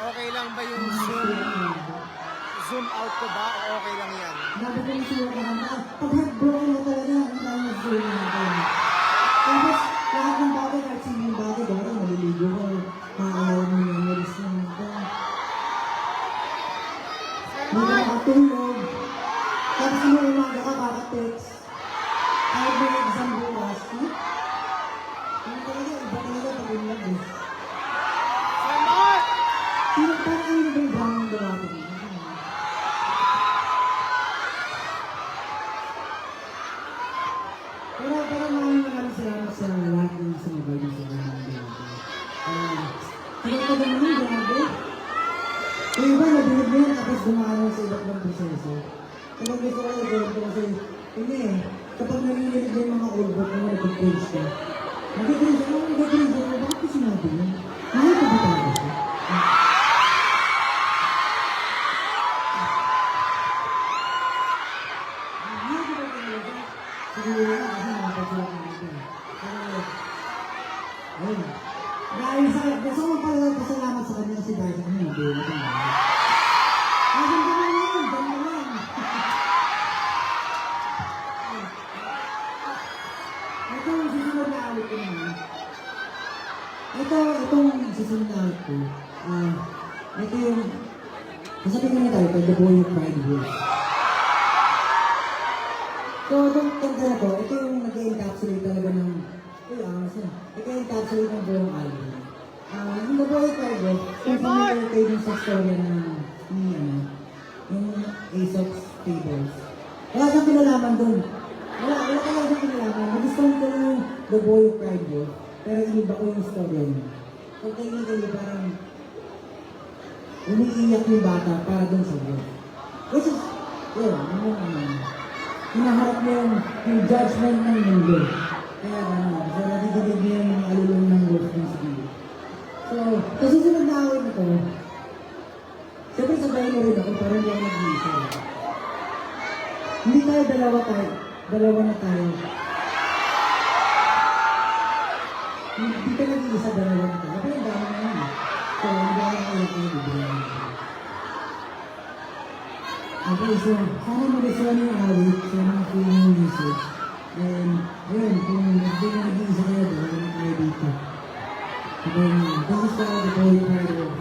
Okay lang ba yung zoom out ko ba o okay lang yan? Dapat yung siya ka naman. Pag heartbroken mo talaga, ang dami mag-zoom natin. Tapos, lahat ng bagay, kahit sino yung bagay, dahil maliligo ko, maaawa mo yung memories na natin. Hindi ka makatulog. Tapos mo umaga ka, kaka-text. Kahit may exam bukas, Ano talaga, iba talaga pag ulag eh. Parang ano ba yung drama ng dalawa ko? Pero maraming salamat sa lahat ng sumabay ng sa drama ng dalawa ko. Tagal-tagal naman, grabe. Yung iba, nabilib na yan, tapos dumaan sa iba't ng proseso. Talagang gusto ko yung ko kasi, hindi eh, kapag narinig yung mga old book na nag-cringe ka, nag-cringe ako, bakit ko sinabi yun? Mahal ka ba talaga siya? Siguro na kasi nakapagsulak natin. Ayun. Dahil sa gusto ko pasalamat sa kanya si Dahil sa hindi. Ayun ka lang yun. Dami lang. Ito yung susunod na awit ko naman. Itong susunod na awit ko. Ito yung nasabi ko na tayo, The Boy Who Cried Wolf. So, itong kanta na to, ito yung nag-encapsulate talaga ng, nag-encapsulate ng buong album. Yung The Boy Who Cried Wolf, kung familiar kayo dun sa story na yung Aesop's Fables. Wala kang pinalaman dun. Wala talaga siyang pinalaman. Nag-stone ko yung The Boy Who Cried Wolf, pero iniba ko yung story niya. Kung kayo parang umiiyak yung bata para dun sa wolf. Which is, hinaharap mo yung judgment ng mundo. Kaya so natitigil niya yung mga alulong ng wolf ng sige. So, sa susunod na awit na ito, siyempre sabayin mo rin ako, parang hindi ako nag-iisa. Hindi tayo dalawa na tayo. Hindi ka nag-iisa, dalawa na tayo. Pero ang dami na yun. So, hindi ako nag-iisa tayo, okay, so, sana mag-iswan yung awit sa mga feeling message. And, ayun, kung hindi na nag-iisa kayo, dahil na tayo dito. So, this is The Boy Who Cried Wolf.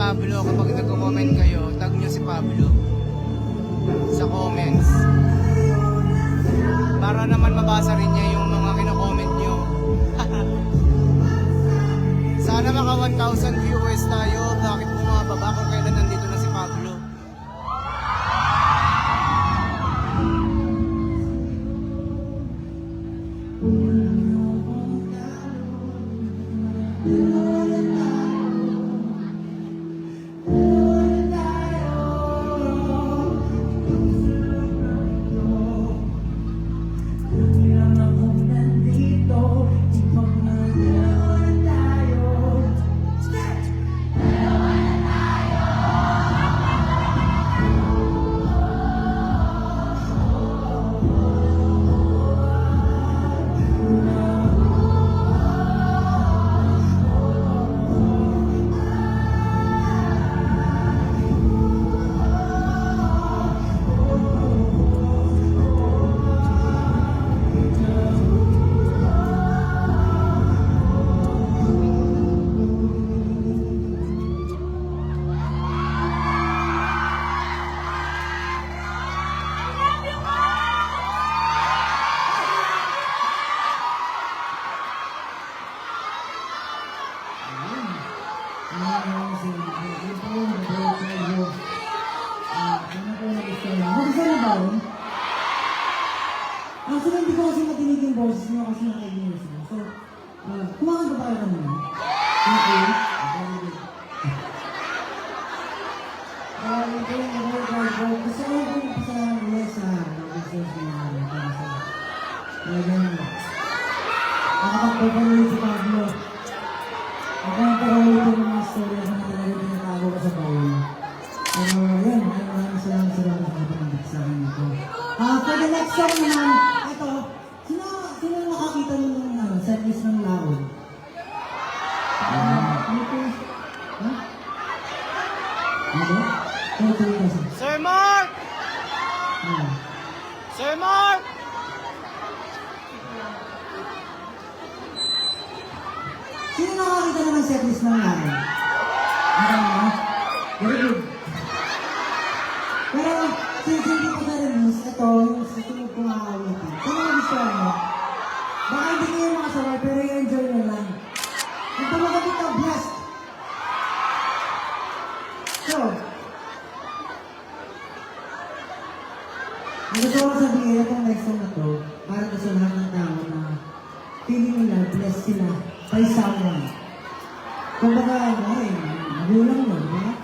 Pablo. Kapag nagko-comment kayo, tag nyo si Pablo sa comments. Para naman mabasa rin niya yung mga kino-comment nyo. Sana maka 1,000 viewers tayo. Bakit bumababa kung kailan nandito na si Pablo? Actually, hindi ko kasi matinig yung boses niyo kasi nakainis mo. So, kumakanta ba kayo kanina? Okay. Gusto ko yung pasalamat nila sa business niya. Talagang, nakapagpapanood si Pablo. Ako ang pagkawin ko ng mga story na talagang tinatago ko sa bawal. Pero, yun, maraming salamat sa nakapagpapanood sa akin ito. For the next song naman, ito, sino nakakita nyo ng setlist ng laon? Sir Mark! Sir Mark! Sino nakakita naman setlist ng laon? Very good. Pero, since hindi ko na-release, ito, yung susunod kong makakawitin. Kung ano gusto mo, baka hindi kayo makasaway, pero i-enjoy nyo lang. Yung pamagapit na blast. So, ang gusto ko sabihin, itong next song na to, para sa lahat ng tao na feeling nila, blessed sila by someone. Kung baga, ay, magulang mo, di ba?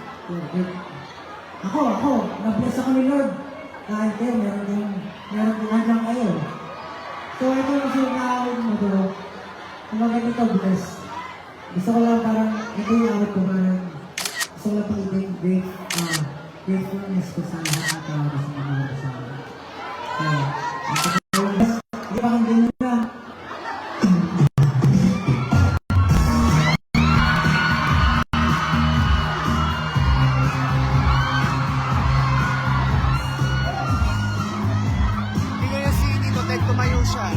Ako, na-bless ako ni Lord. Kahit kayo, meron din hanggang kayo. So, ito yung sinakawin mo to. Kung bakit ito bless. Gusto ko lang parang, ito yung awit ko parang, gusto ko lang pakita yung gratefulness ko sa lahat ng tao sa mga kasama. So, ito ko yung bless. Hindi pa kang ganyan na. Tumayo siya.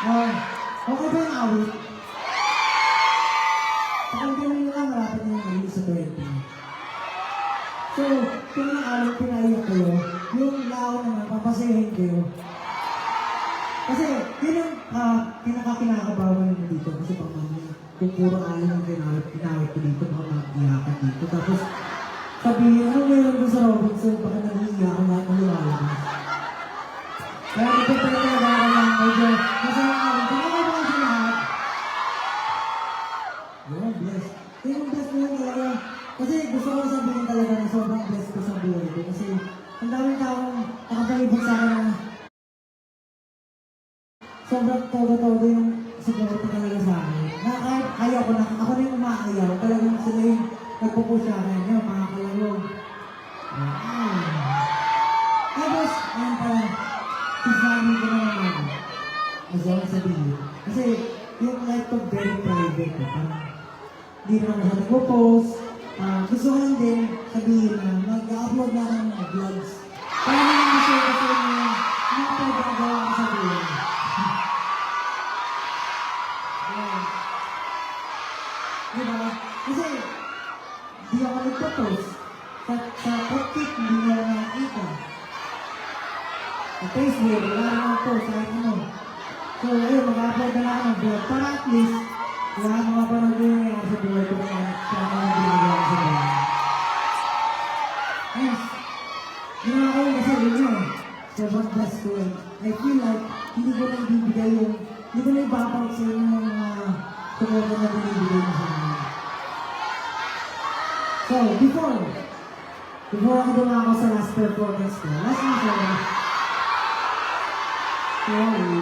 Okay ba yung awit? Pakinggan nyo lang, malapit na yung awit sa 20. So, kung yung awit pinaiyak kayo, yung lao naman, papasayahin kayo. Kasi, yun yung pinakakinakabawan nyo dito. Kasi pang mamaya, kung puro alin yung pinawit ko dito, baka mag-iyakan dito. Tapos, sabihin, ano meron doon sa Robinson, baka nag-iiyakan lahat ng lumalabas. Kaya ito pala talaga ako lang, medyo masaya ako. Kung ano ba kasi lahat? Yun, bless. Yung bless mo yun talaga. Kasi gusto ko sabihin talaga na sobrang bless ko sa buhay ko. Kasi ang daming taong nakapalibot sa akin na sobrang todo-todo yung suporta talaga sa akin. Na kahit ayaw ko na, ako na yung umaayaw, talagang sila yung nagpupush sa akin. Yung mga kalaro. Tapos, ayun pa, sinasabi ko na naman, as long sabihin. Kasi yung life ko very private. Parang hindi naman ako nagpo-post. Gusto ko lang din sabihin na mag-upload na ako ng mga vlogs. Para naman ma-share ko sa inyo yung mga pwede magawa ko sa buhay. Diba? Kasi, di ako nagpo-post. Sa Portik, hindi mo ako nakikita. Sa Facebook, wala naman post, kahit ano. So, ayun, mag-upload na lang ako ng vlog. Para at least, wala mga parang nangyayari sa buhay ko kaya mga ginagawa ko sa buhay. Yes. Ginawa ko yung kasi yun yun. Sobrang blessed ko eh. I feel like, hindi ko na ibibigay yung, hindi ko na ibabalik sa inyo yung mga tumulong na binibigay mo sa mga. So, before ako dumako sa last performance ko, last na siya. Sorry.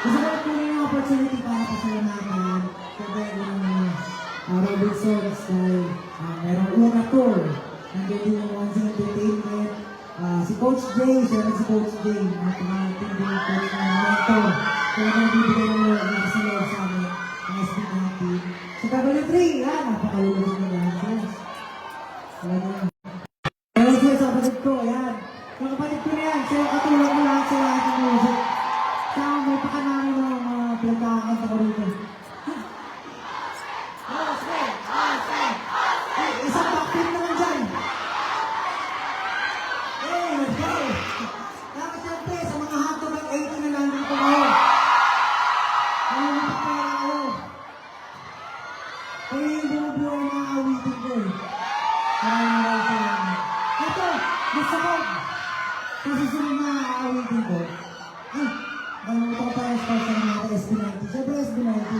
Gusto ko tuloy yung opportunity para pasalamatan. Kaya ng mga Robinsons dahil merong una tour. Nandiyan din yung Once Entertainment. Si Coach Jay, siya rin si Coach Jay. At mga team din yung coach ng mentor. Kaya nagbibigay ng Lord na kasilog sa amin. Ang SB natin. Sa W3, napakalulog na dancers. Talaga. Kaya siya sa kapatid ko, ayan. Yung kapatid ko na yan, siya katulong mo lahat sa lahat ng music. Saka may pakanami ng mga pinagkakanta ko rito. Isang backpin naman dyan. Let's go. Tapos syempre, sa mga hotdog at 80 na nandun ko ngayon. Nalulupit na lang ako. Kaya yung bumubuhay na awitin ko eh. Maraming salamat. Ito, gusto ko. Kasi sunod na aawitin ko. Nalimutan ko pa yung sponsor ng mga SB90. Siyempre SB90.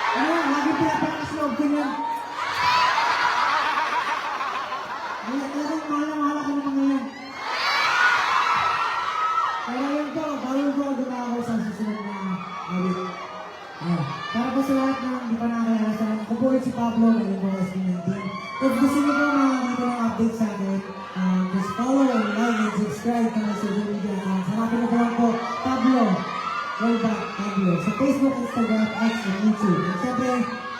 Ano, lagi pinapakas loob ko niyan. Talagang mahal ako ng mga yan. Pero yun po, bawal ko dumako sa susunod na awit. Para po sa lahat na hindi pa nakakilala sa akin, ako po rin si Pablo, ngayon po SB19. If gusto niyo po makakita ng update sa akin, just follow and like and subscribe to my social media accounts. Hanapin na po lang po, Pablo. Rollback Pablo. Sa Facebook, Instagram, X, and YouTube. And syempre,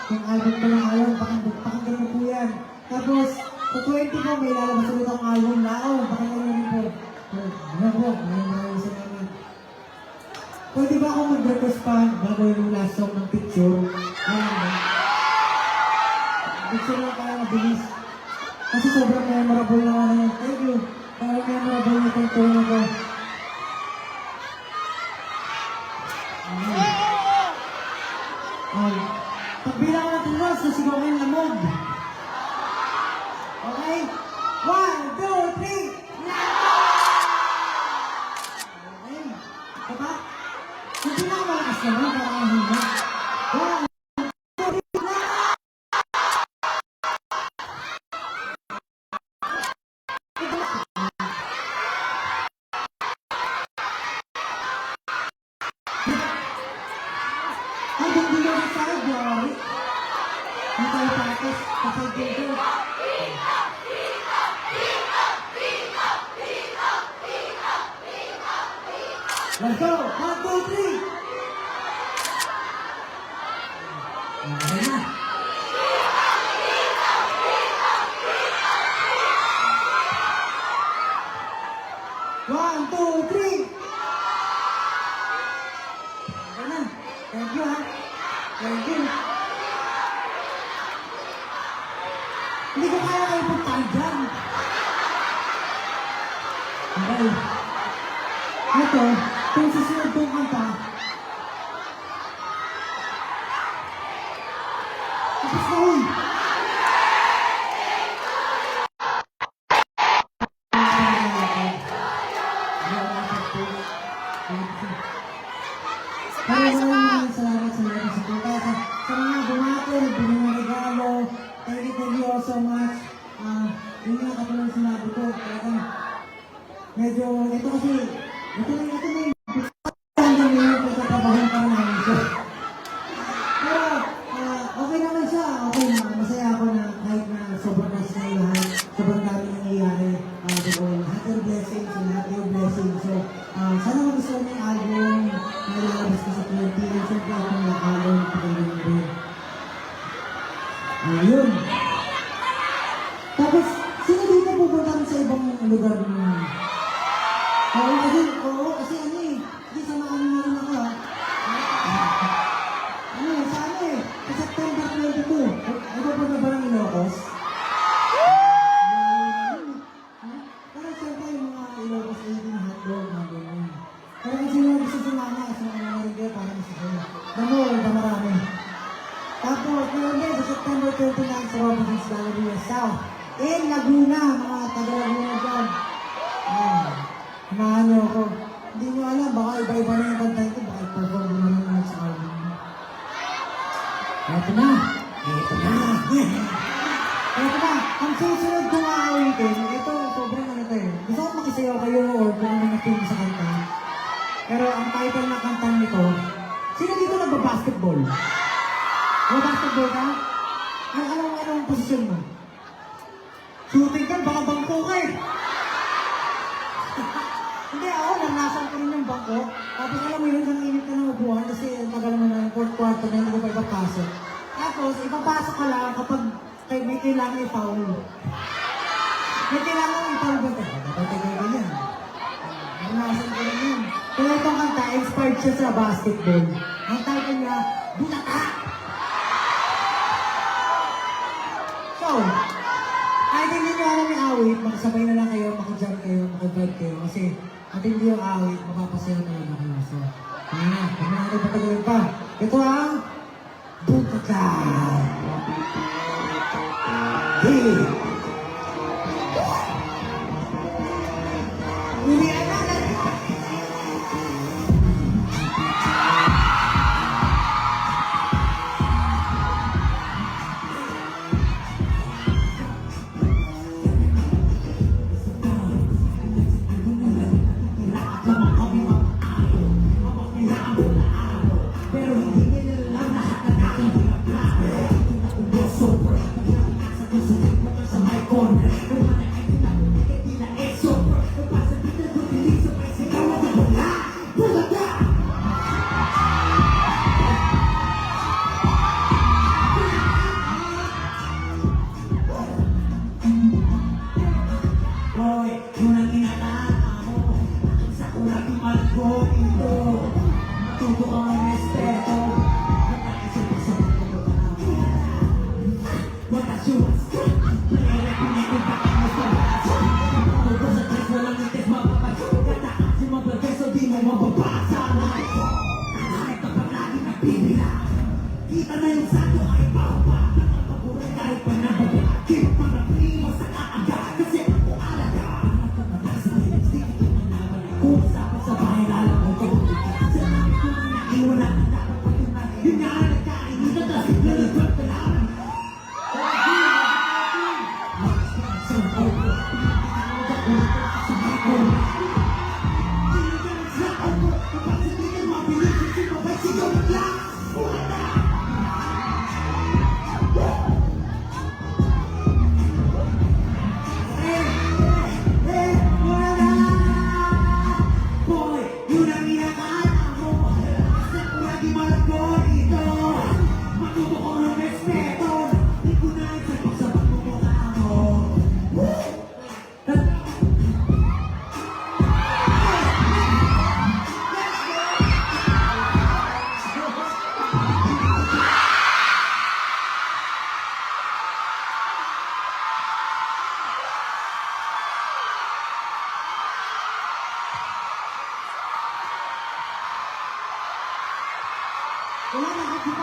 yung album ko lang ngayon, pakinggan mo po yan. Tapos, sa 20 po, may lalabas ulit ang album na ako. Pakinggan mo rin po. Ano po, maraming salamat. Pwede ba ako mag-request pa bago yung last song ng picture? Picture lang kaya mabilis. Kasi sobrang memorable na ano yun. Thank you. Parang memorable na itong tour na ko. Pagbilang ko natin Ross, nasigaw kayong lamog. Okay? 1, 2, 3, lamog! Okay? Diba? Hindi na ako malakas naman para ang hina. 1, 2, 3, lamog! Ay, hindi na ako sa'yo, Glory. Hindi tayo patas. Kasi dito. Let's go! 1, 2, 3! Okay na. 1, 2, 3! Okay na. Thank you, ha? Thank you. Hindi ko kaya kayo puntahan dyan. Okay. Ito, kung susunod kong kanta, tapos na huy! Maraming salamat sa mga suporta sa mga bumati, nagbigay ng regalo. Thank you so much. Yun nga katulad sinabi ko, talagang medyo, ito kasi, ito na yung hanggang ngayon pagkatrabahan pa namin siya. Pero, okay naman siya, okay na, masaya ako na kahit na sobrang nasinayahan, sobrang dami nangyayari doon. Lahat yung blessings, lahat yung blessings. So, sana magustuhan niyo yung album na lalabas ko sa 20, and syempre akong nakalo ng pagkakas din. Yun. Tapos, sino dito pupunta sa ibang lugar na? Oo, kasi ano eh, hindi samahan na rin ako ha. Sa ano eh, sa September 22, ano ba na ba ng Ilocos? Pero syempre yung mga Ilocos ay din hotdog, mga ganyan. Pero kung sino gusto sumama, sumama na rin kayo para masasaya. Damo marami. Tapos, meron din sa September 29 sa Robinson's Galleria South. In Laguna, mga taga-Laguna dyan. Samahan niyo ako. Hindi mo alam, baka iba-iba na yung kanta ito, baka i-perform mo naman sa album. Ito na! Ang susunod kong aawitin, ito, sobrang ano ito eh. Gusto ko makisayaw kayo or kung ano natin sa kanta. Pero ang title na kanta nito, sino dito nagba-basketball? Basketball ka? Anong posisyon mo? Shooting ka, baka bangko ka eh. Hindi ako, nanasan ko rin yung bangko. Tapos alam mo yun, ang init na ng upuan kasi tagal mo na ng fourth quarter na hindi ko pa ipapasok. Tapos, ipapasok ka lang kapag may kailangan i-foul. May kailangan i-foul ba ito? Dapat tayo yan. Nanasan ko rin yun. Kaya itong kanta, expired siya sa basketball. Ang title niya, Bulata! So, kahit hindi nyo alam yung awit, makasabay na lang kayo, makijam kayo, makivibe kayo. Kasi, at hindi yung awit, mapapasaya na lang kayo. So, huwag natin patagalin pa. Ito ang Bulata! Hey! Ulian na!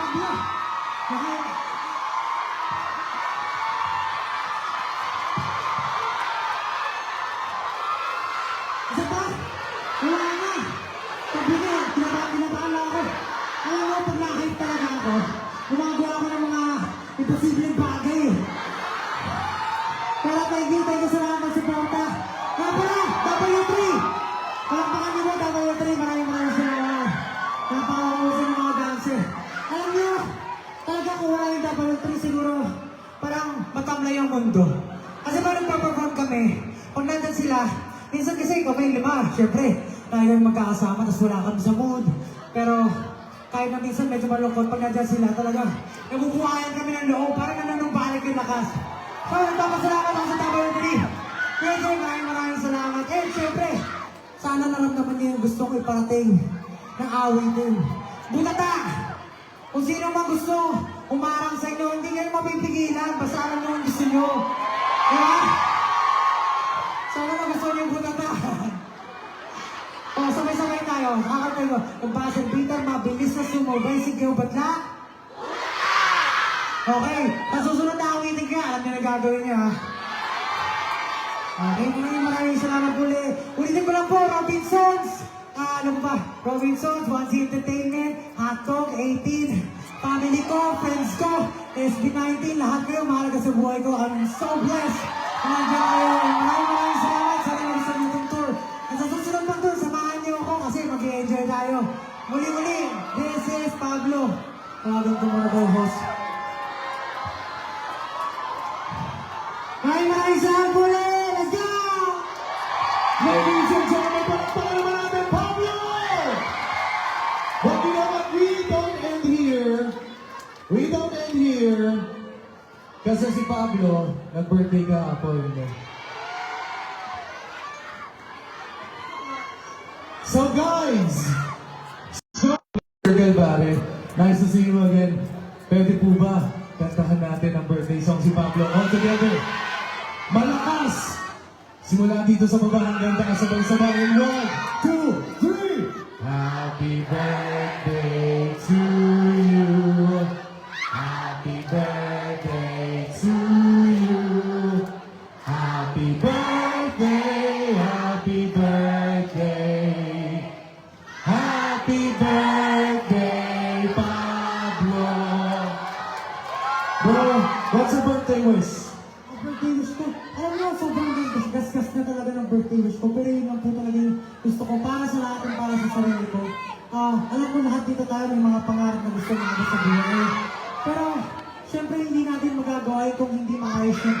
Pablo. Isa pa? Wala na. Sabi niya, kinabahan lang ako. Alam mo, pag na-hype talaga ako, gumagawa ako ng mga imposibleng bagay. Pero thank you sa mga magsuporta. Nga pala, W3! Palakpakan niyo mo, W3, maraming salamat. Napakamusin ng mga dancer. Alam niyo, talaga kung wala yung W3 siguro, parang matamlay ang mundo. Kasi parang nagpa-perform kami, pag nandun sila, minsan kasi kami lima, syempre, tayo yung magkakasama, tapos wala kami sa mood. Pero, kahit na minsan medyo malungkot, pag nandyan sila, talaga, nabubuhayan kami ng loob, parang nanunumbalik yung lakas. So, nagpapasalamat ako sa W3. Medyo maraming salamat. And syempre, sana naramdaman niyo yung gusto ko iparating ng awit din. Butata! Kung sino man gusto umarang sa inyo, hindi kayo mapipigilan. Basta alam niyo ang gusto niyo. Diba? Sana nagustuhan niyo yung butata. O, sabay-sabay tayo. Kakanta nyo. Yung Basel Peter, mabilis na sumubay. Sige, ba't na? Okay. Nasusunod na awitin ka. Alam niyo na gagawin niyo, ha? Okay, maraming salamat uli. Ulitin ko lang po, Robinsons. Ano ba? Robinsons, 1C Entertainment, Hotdog, 18, family ko, friends ko, SB19, lahat kayo, mahalaga sa buhay ko. I'm so blessed. Nandiyan kayo. Maraming salamat sa nagustuhan nitong tour. At sa susunod pang tour, samahan niyo ako kasi mag-i-enjoy tayo. Muli-muli, this is Pablo. Tawagan ko muna ko, host. Maraming salamat muli. Let's go! Ladies and gentlemen, palakpakan naman natin, Pablo! But you know what? We don't end here. We don't end here. Kasi si Pablo, nag-birthday ka ako, hindi. So guys, girl pare, nice to see you again. Pwede po ba kantahan natin ang birthday song si Pablo all together? Malakas! Simula dito sa baba hanggang taas, sabay-sabay. In 1, 2, 3! Happy birthday to you. Happy birthday to you. Happy birthday, happy birthday. Happy birthday, Pablo. Bro, what's your birthday wish? Ang birthday wish ko, alam mo, sobrang gasgas na talaga ng birthday wish ko. Pero yun lang po talaga yung gusto ko para sa lahat and para sa sarili ko. Alam ko lahat dito tayo may mga pangarap na gusto natin sa buhay. Pero, syempre hindi natin magagawa kung hindi maayos yung